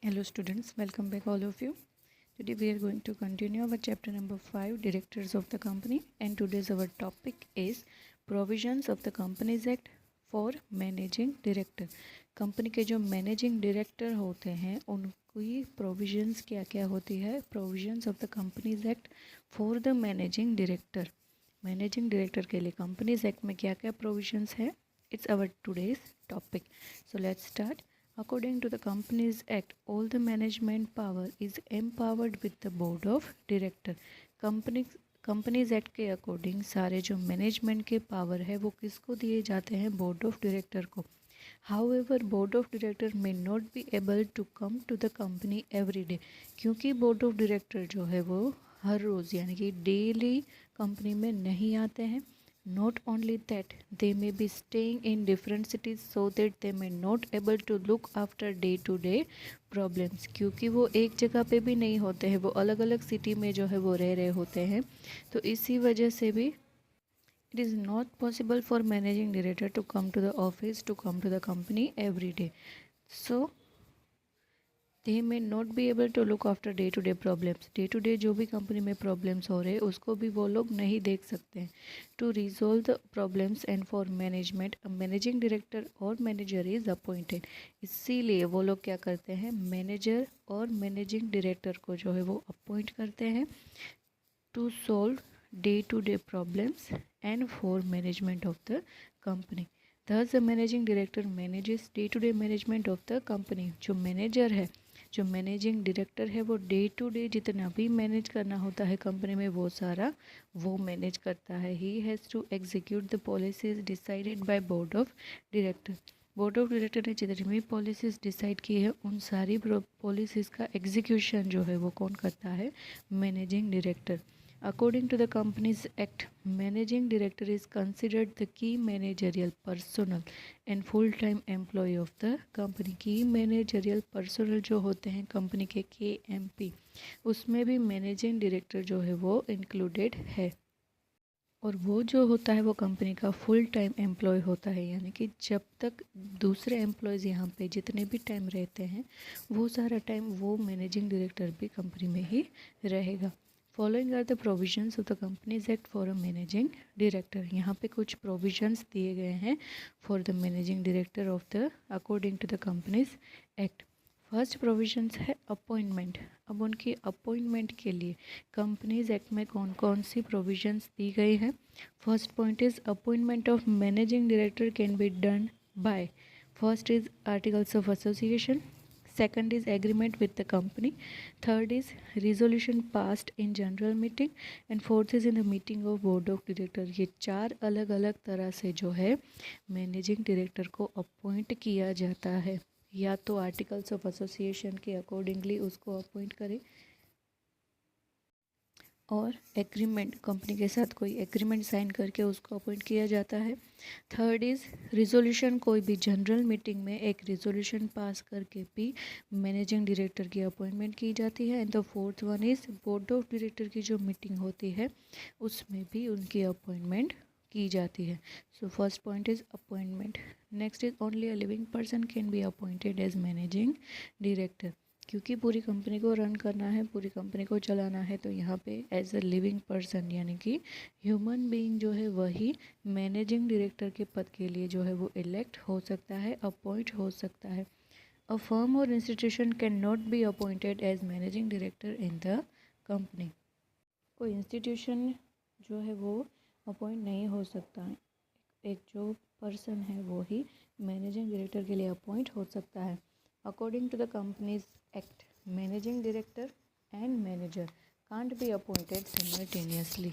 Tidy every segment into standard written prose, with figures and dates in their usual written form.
Hello students, welcome back all of you. Today we are going to continue our chapter number 5, Directors of the Company, and today's our topic is Provisions of the Companies Act for Managing Director. Company के जो managing director होते हैं उनकी provisions क्या क्या होती है. Provisions of the companies act for the managing director. Managing director के लिए कंपनीज एक्ट में क्या क्या प्रोविजंस है, it's our today's topic. So let's start. According to the Companies Act, all the management power is empowered with the board of director. Companies act के according सारे जो management के पावर है वो किसको दिए जाते हैं, बोर्ड ऑफ डायरेक्टर को. However board of director may not be able to come to the company every day. क्योंकि बोर्ड ऑफ डायरेक्टर जो है वो हर रोज़ यानी कि डेली कंपनी में नहीं आते हैं. Not only that, they may be staying in different cities so that they may not able to look after day to day problems. क्योंकि वो एक जगह पे भी नहीं होते हैं, वो अलग अलग सिटी में जो है वो रह रहे होते हैं. तो इसी वजह से भी it is not possible for managing director to come to the office, to come to the company every day. So they may not be able to look after day to day जो भी company में problems हो रहे हैं उसको भी वो लोग नहीं देख सकते हैं. To resolve the problems and for management a managing director और मैनेजर इज अपॉइंटेड. इसीलिए वो लोग क्या करते हैं, मैनेजर और मैनेजिंग डायरेक्टर को जो है वो अपॉइंट करते हैं to solve day to day problems and for management of the company. Thus, the managing director manages day-to-day management of the company. जो मैनेजर है, जो मैनेजिंग डायरेक्टर है, वो डे टू डे जितना भी मैनेज करना होता है कंपनी में वो सारा वो मैनेज करता है. He has to execute the policies decided by board of director. Board of director ने जितनी भी पॉलिसीज़ डिसाइड की है उन सारी पॉलिसीज़ का एग्जीक्यूशन जो है वो कौन करता है, managing director. According to the Companies Act, managing director is considered the key managerial personnel and full-time employee of the company. Key managerial personnel जो होते हैं कंपनी के KMP, उसमें भी मैनेजिंग डायरेक्टर जो है वो इंक्लूडेड है. और वो जो होता है वो कंपनी का फुल टाइम एम्प्लॉय होता है, यानी कि जब तक दूसरे एम्प्लॉयज़ यहाँ पे जितने भी टाइम रहते हैं वो सारा टाइम वो मैनेजिंग डायरेक्टर भी कंपनी में ही रहेगा. Following are the provisions of the companies act for a managing director. यहाँ पे कुछ प्रोविजंस दिए गए हैं for the managing director of the according to the companies act. First provisions है अपॉइंटमेंट. अब उनकी अपॉइंटमेंट के लिए कंपनीज एक्ट में कौन कौन सी प्रोविजंस दी गई हैं. First point is appointment of managing director can be done by. First is articles of association. Second is agreement with the company. Third is resolution passed in general meeting. And fourth is in the meeting of board of director. ये चार अलग अलग तरह से जो है managing director को appoint किया जाता है. या तो आर्टिकल्स ऑफ एसोसिएशन के अकॉर्डिंगली उसको अपॉइंट करे, और एग्रीमेंट कंपनी के साथ कोई एग्रीमेंट साइन करके उसको अपॉइंट किया जाता है. थर्ड इज़ रिजोल्यूशन, कोई भी जनरल मीटिंग में एक रिजोल्यूशन पास करके भी मैनेजिंग डायरेक्टर की अपॉइंटमेंट की जाती है. And the fourth one is board of director की जो मीटिंग होती है उसमें भी उनकी अपॉइंटमेंट की जाती है. So first point is appointment. Next is only a living person can be appointed as managing director. क्योंकि पूरी कंपनी को रन करना है, पूरी कंपनी को चलाना है, तो यहाँ पे एज अ लिविंग पर्सन यानी कि ह्यूमन बीइंग जो है वही मैनेजिंग डायरेक्टर के पद के लिए जो है वो इलेक्ट हो सकता है, अपॉइंट हो सकता है. अ फर्म और institution can not be appointed as managing director in the company. कोई इंस्टीट्यूशन जो है वो अपॉइंट नहीं हो सकता. एक जो पर्सन है वो ही मैनेजिंग डायरेक्टर के लिए अपॉइंट हो सकता है. According to the Companies Act, managing director and manager can't be appointed simultaneously.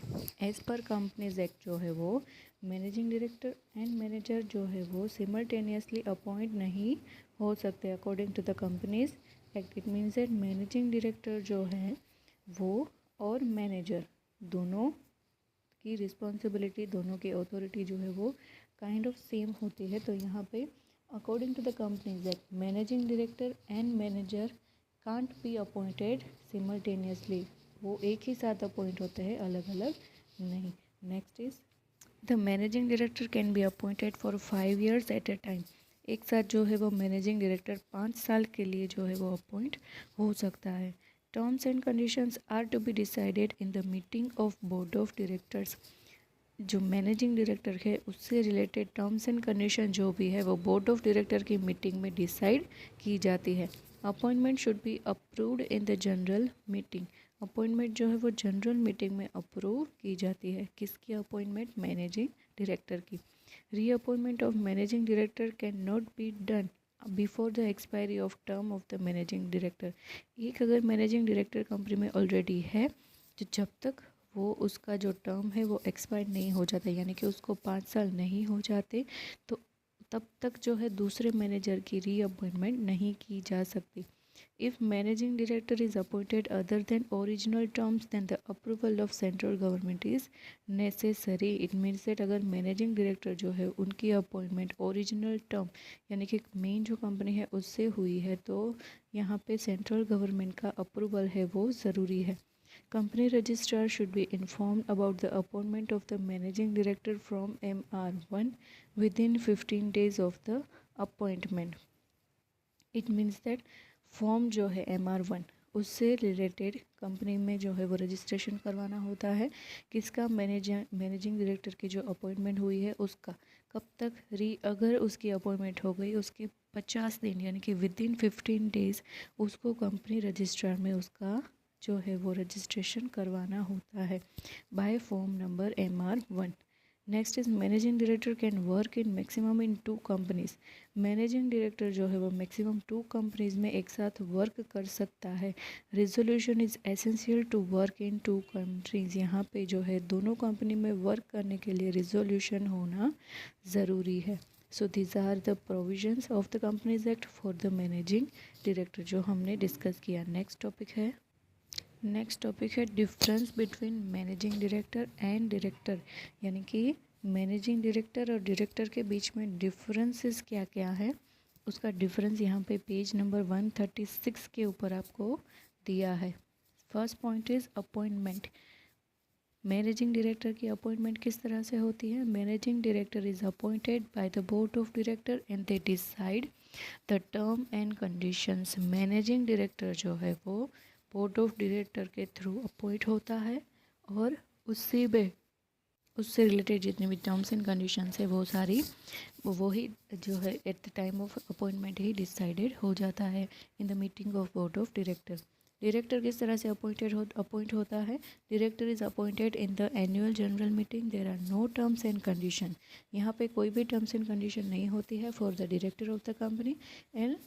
As per Companies Act जो है वो मैनेजिंग डायरेक्टर एंड मैनेजर जो है वो सिमल्टेनियसली अपॉइंट नहीं हो सकते. According to the companies act it means that managing director जो है वो और मैनेजर दोनों की रिस्पॉन्सिबिलिटी, दोनों की अथॉरिटी जो है वो काइंड ऑफ सेम होती है. तो यहाँ पे According to the Companies Act, managing director and manager can't be appointed simultaneously. वो एक ही साथ अपॉइंट होते हैं, अलग अलग नहीं. Next is the managing director can be appointed for 5 years at a time. एक साथ जो है वो मैनेजिंग डायरेक्टर 5 साल के लिए जो है वो अपॉइंट हो सकता है। Terms and conditions are to be decided in the meeting of board of directors. जो मैनेजिंग डायरेक्टर है उससे रिलेटेड टर्म्स एंड कंडीशन जो भी है वो बोर्ड ऑफ डायरेक्टर की मीटिंग में डिसाइड की जाती है। Appointment should be approved in the general meeting. Appointment जो है वो जनरल मीटिंग में अप्रूव की जाती है। किसकी अपॉइंटमेंट? मैनेजिंग डायरेक्टर की। Reappointment of managing director can not be done before the expiry of term of the managing director. एक अगर मैनेजिंग डायरेक्टर कंपनी में ऑलरेडी है तो जब तक वो उसका जो टर्म है वो एक्सपायर नहीं हो जाता, यानी कि उसको 5 साल नहीं हो जाते, तो तब तक जो है दूसरे मैनेजर की रीअपॉइंटमेंट नहीं की जा सकती। If managing director is appointed other than original terms then the approval of central government is necessary. It means that अगर मैनेजिंग डायरेक्टर जो है उनकी अपॉइंटमेंट ओरिजिनल टर्म यानी कि मेन जो कंपनी है उससे हुई है तो यहाँ पे सेंट्रल गवर्नमेंट का अप्रूवल है वो ज़रूरी है। Company registrar should be informed about the appointment of the managing director from MR1 within 15 days of the appointment. It means that form जो है MR1 उससे रिलेटेड कंपनी में जो है वो रजिस्ट्रेशन करवाना होता है। किसका? मैनेजिंग डायरेक्टर की जो अपॉइंटमेंट हुई है उसका। कब तक? अगर उसकी अपॉइंटमेंट हो गई उसके 50 दिन यानी कि विद इन 15 डेज़ उसको कंपनी रजिस्ट्रार में उसका जो है वो रजिस्ट्रेशन करवाना होता है by form number MR1। Next is managing director can work in maximum in 2 companies. Managing director जो है वो मैक्सिमम 2 कंपनीज में एक साथ वर्क कर सकता है। Resolution is essential to work in 2 countries. यहाँ पे जो है दोनों कंपनी में वर्क करने के लिए रिजोल्यूशन होना ज़रूरी है। So these are the provisions of the companies act for the managing director जो हमने डिस्कस किया। नेक्स्ट टॉपिक है difference between managing director and director, यानी कि मैनेजिंग डायरेक्टर और डायरेक्टर के बीच में डिफरेंसेस क्या क्या है उसका डिफरेंस यहाँ पे पेज नंबर 136 के ऊपर आपको दिया है। First point is appointment. Managing director की अपॉइंटमेंट किस तरह से होती है? Managing director is appointed by the board of director and they decide the term and conditions. Managing director जो है वो बोर्ड ऑफ डायरेक्टर के थ्रू अपॉइंट होता है और उससे रिलेटेड जितने भी टर्म्स एंड कंडीशंस है वो सारी वही जो है at the time of appointment ही डिसाइडेड हो जाता है in the meeting of board of director. Director किस तरह से अपॉइंट होता है? Director is appointed in the annual general meeting. There are no terms and condition. यहाँ पे कोई भी टर्म्स एंड कंडीशन नहीं होती है for the director of the company and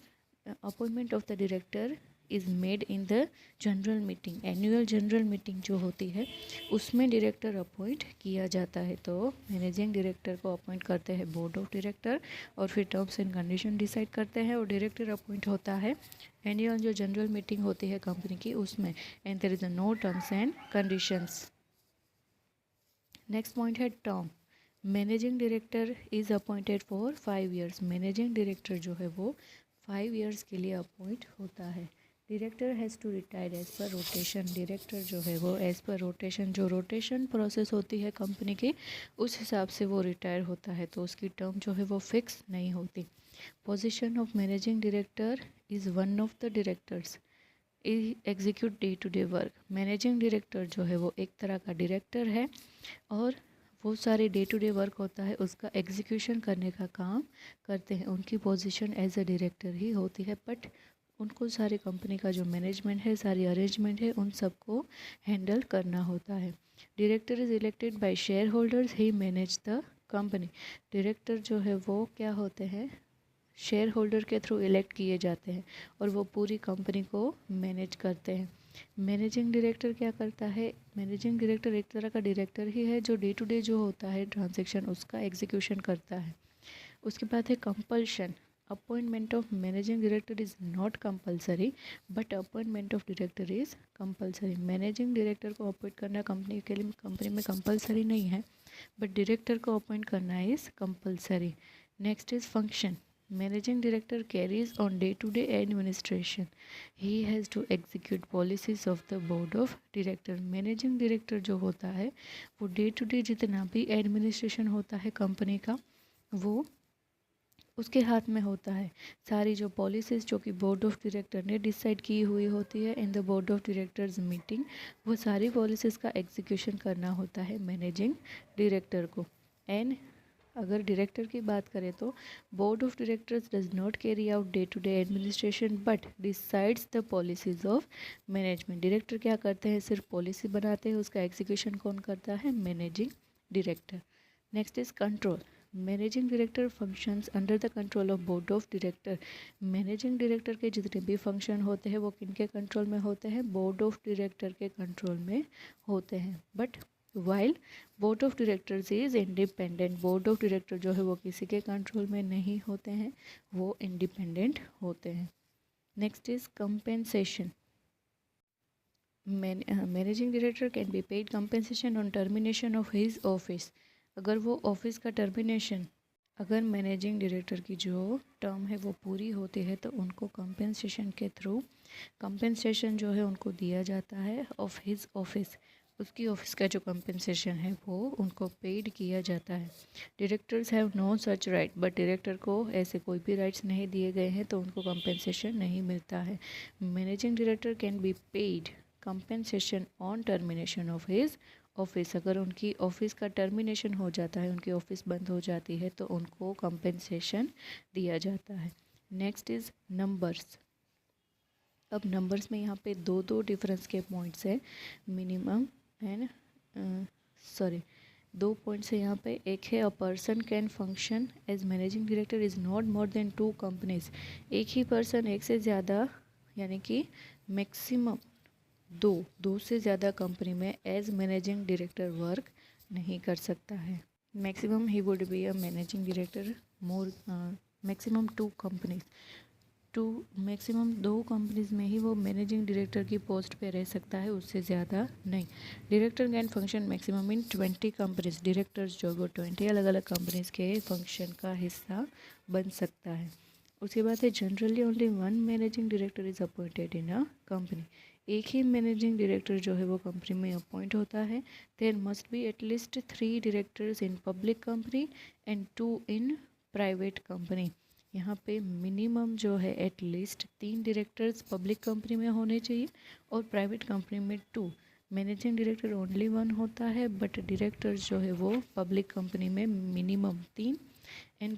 appointment of the director is made in the general meeting. Annual general meeting जो होती है उसमें डायरेक्टर अपॉइंट किया जाता है। तो मैनेजिंग डायरेक्टर को अपॉइंट करते हैं बोर्ड ऑफ डायरेक्टर और फिर टर्म्स एंड कंडीशन डिसाइड करते हैं और डायरेक्टर अपॉइंट होता है एनुअल जो जनरल मीटिंग होती है कंपनी की उसमें and there is no terms and conditions. Next point है term. Managing director is appointed for 5 years. Managing director जो है वो 5 ईयर्स के लिए अपॉइंट होता है। Director has to retire as per rotation. Director जो है वो एज पर रोटेशन, जो रोटेशन प्रोसेस होती है कंपनी की उस हिसाब से वो रिटायर होता है, तो उसकी टर्म जो है वो फिक्स नहीं होती। Position of managing director is one of the directors execute day to day work. Managing director जो है वो एक तरह का डायरेक्टर है और वो सारे डे टू डे वर्क होता है उसका एग्जीक्यूशन करने का काम करते हैं। उनकी पोजीशन एज अ डायरेक्टर ही होती है, बट उनको सारी कंपनी का जो मैनेजमेंट है, सारी अरेंजमेंट है, उन सबको हैंडल करना होता है। Director is elected by share holders, he manage the company. Director जो है वो क्या होते हैं? शेयर होल्डर के थ्रू इलेक्ट किए जाते हैं और वो पूरी कंपनी को मैनेज करते हैं। मैनेजिंग डायरेक्टर क्या करता है? मैनेजिंग डायरेक्टर एक तरह का डायरेक्टर ही है जो डे टू डे जो होता है ट्रांजैक्शन उसका एग्जीक्यूशन करता है। उसके बाद है compulsion. Appointment of managing director is not compulsory but appointment of director is compulsory. Managing director को अपॉइंट करना कंपनी के लिए कंपनी में कंपलसरी नहीं है, बट डायरेक्टर को अपॉइंट करना is compulsory. Next is function. Managing director carries on day to day administration, he has to execute policies of the board of director. Managing director जो होता है वो डे टू डे जितना भी administration होता है कंपनी का वो उसके हाथ में होता है। सारी जो पॉलिसीज़ जो कि बोर्ड ऑफ डायरेक्टर ने डिसाइड की हुई होती है in the board of directors meeting, वो सारी पॉलिसीज़ का एग्जीक्यूशन करना होता है मैनेजिंग डायरेक्टर को। एंड अगर डायरेक्टर की बात करें तो board of directors does not carry out day to day administration but decides the policies of management. Director क्या करते हैं, सिर्फ पॉलिसी बनाते हैं, उसका एग्जीक्यूशन कौन करता है, managing director. Next is control. Managing director functions under the control of board of director. Managing director के जितने भी फंक्शन होते हैं वो किनके कंट्रोल में होते हैं, बोर्ड ऑफ डायरेक्टर के कंट्रोल में होते हैं। But while board of directors is independent, board of director जो है वो किसी के कंट्रोल में नहीं होते हैं, वो इंडिपेंडेंट होते हैं। Next is compensation. Managing director can be paid compensation on termination of his office. अगर वो ऑफिस का टर्मिनेशन, अगर मैनेजिंग डायरेक्टर की जो टर्म है वो पूरी होती है तो उनको कंपेंसेशन के थ्रू कंपेंसेशन जो है उनको दिया जाता है ऑफ हिज ऑफिस। उसकी ऑफिस का जो कंपेंसेशन है वो उनको पेड किया जाता है। Directors have no such right, but director को ऐसे कोई भी राइट्स नहीं दिए गए हैं तो उनको कंपेंसेशन नहीं मिलता है। Managing director can be paid compensation on termination of his office. अगर उनकी ऑफिस का टर्मिनेशन हो जाता है, उनकी ऑफिस बंद हो जाती है तो उनको कंपेंसेशन दिया जाता है। Next is numbers. अब नंबर्स में यहाँ पे दो दो डिफरेंस के पॉइंट्स है, मिनिमम एंड दो पॉइंट्स है यहाँ पे। एक है a person can function as managing director is not more than 2 companies. एक ही पर्सन एक से ज़्यादा यानी कि मैक्सिमम दो से ज़्यादा कंपनी में एज मैनेजिंग डायरेक्टर वर्क नहीं कर सकता है। Maximum he would be a managing director more maximum 2 companies, maximum 2 companies में ही वो मैनेजिंग डायरेक्टर की पोस्ट पे रह सकता है, उससे ज़्यादा नहीं। Director can function maximum in 20 companies. Directors जो वो 20 अलग अलग कंपनीज के फंक्शन का हिस्सा बन सकता है। उसके बाद है generally only 1 managing director is appointed in a company. एक ही मैनेजिंग डायरेक्टर जो है वो कंपनी में अपॉइंट होता है। There must be at least 3 directors in public company and 2 in private company. यहाँ पे मिनिमम जो है एटलीस्ट 3 डायरेक्टर्स पब्लिक कंपनी में होने चाहिए और प्राइवेट कंपनी में 2। मैनेजिंग डायरेक्टर ओनली 1 होता है बट डायरेक्टर्स जो है वो पब्लिक कंपनी में मिनिमम 3 एंड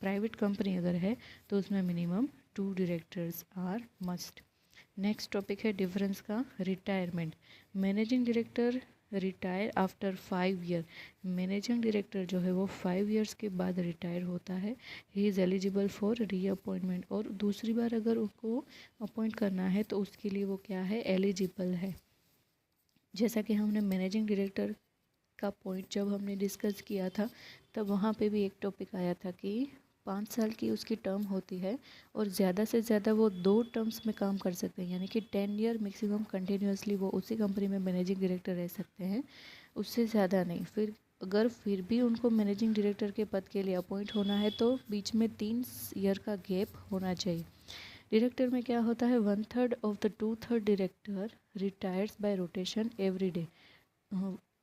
प्राइवेट कंपनी अगर है तो उसमें minimum 2 directors are must. Next topic है डिफरेंस का, retirement. Managing director retire after 5 year. Managing director जो है वो 5 ईयर्स के बाद रिटायर होता है। He is eligible for reappointment, और दूसरी बार अगर उनको अपॉइंट करना है तो उसके लिए वो क्या है, एलिजिबल है। जैसा कि हमने मैनेजिंग डायरेक्टर का पॉइंट जब हमने डिस्कस किया था तब वहाँ पे भी एक टॉपिक आया था कि 5 साल की उसकी टर्म होती है और ज़्यादा से ज़्यादा वो 2 टर्म्स में काम कर सकते हैं, यानी कि 10 ईयर मैक्सिमम कंटिन्यूसली वो उसी कंपनी में मैनेजिंग डायरेक्टर रह सकते हैं, उससे ज़्यादा नहीं। फिर भी उनको मैनेजिंग डायरेक्टर के पद के लिए अपॉइंट होना है तो बीच में 3 ईयर का गैप होना चाहिए। डायरेक्टर में क्या होता है, 1/3 of the 2/3 director retires bye rotation every day.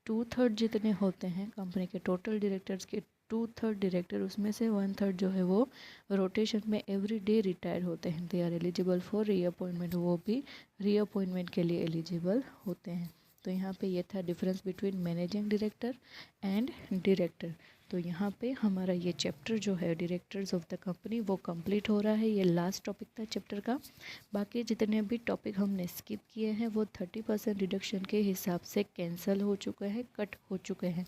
2/3 जितने होते हैं कंपनी के टोटल डायरेक्टर्स के 2/3 डायरेक्टर, उसमें से 1/3 जो है वो रोटेशन में एवरी डे रिटायर होते हैं। They are eligible for reappointment, वो भी रीअपॉइंटमेंट के लिए एलिजिबल होते हैं। तो यहाँ पे ये था difference between managing director and director. तो यहाँ पे हमारा ये चैप्टर जो है डायरेक्टर्स ऑफ द कंपनी वो कंप्लीट हो रहा है। ये लास्ट टॉपिक था चैप्टर का। बाकी जितने भी टॉपिक हमने स्किप किए हैं वो 30% रिडक्शन के हिसाब से कैंसिल हो चुके हैं, कट हो चुके हैं।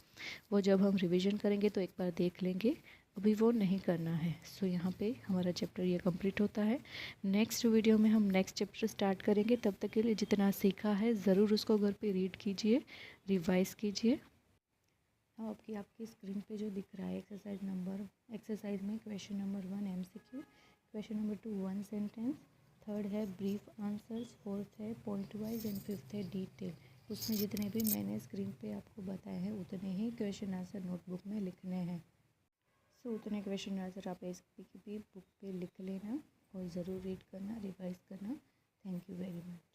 वो जब हम रिवीजन करेंगे तो एक बार देख लेंगे, अभी वो नहीं करना है। सो यहाँ पे हमारा चैप्टर ये कंप्लीट होता है। नेक्स्ट वीडियो में हम नेक्स्ट चैप्टर स्टार्ट करेंगे। तब तक के लिए जितना सीखा है ज़रूर उसको घर पे रीड कीजिए, रिवाइज़ कीजिए। आपकी स्क्रीन पे जो दिख रहा है एक्सरसाइज में question number 1 MCQ, question number 2 1 sentence, third है ब्रीफ आंसर्स, फोर्थ है पॉइंट वाइज एंड फिफ्थ है डिटेल। उसमें जितने भी मैंने स्क्रीन पे आपको बताए हैं उतने ही क्वेश्चन आंसर नोटबुक में लिखने हैं। सो उतने क्वेश्चन आंसर आप इसकी भी बुक पे लिख लेना और ज़रूर रीड करना, रिवाइज करना। Thank you very much.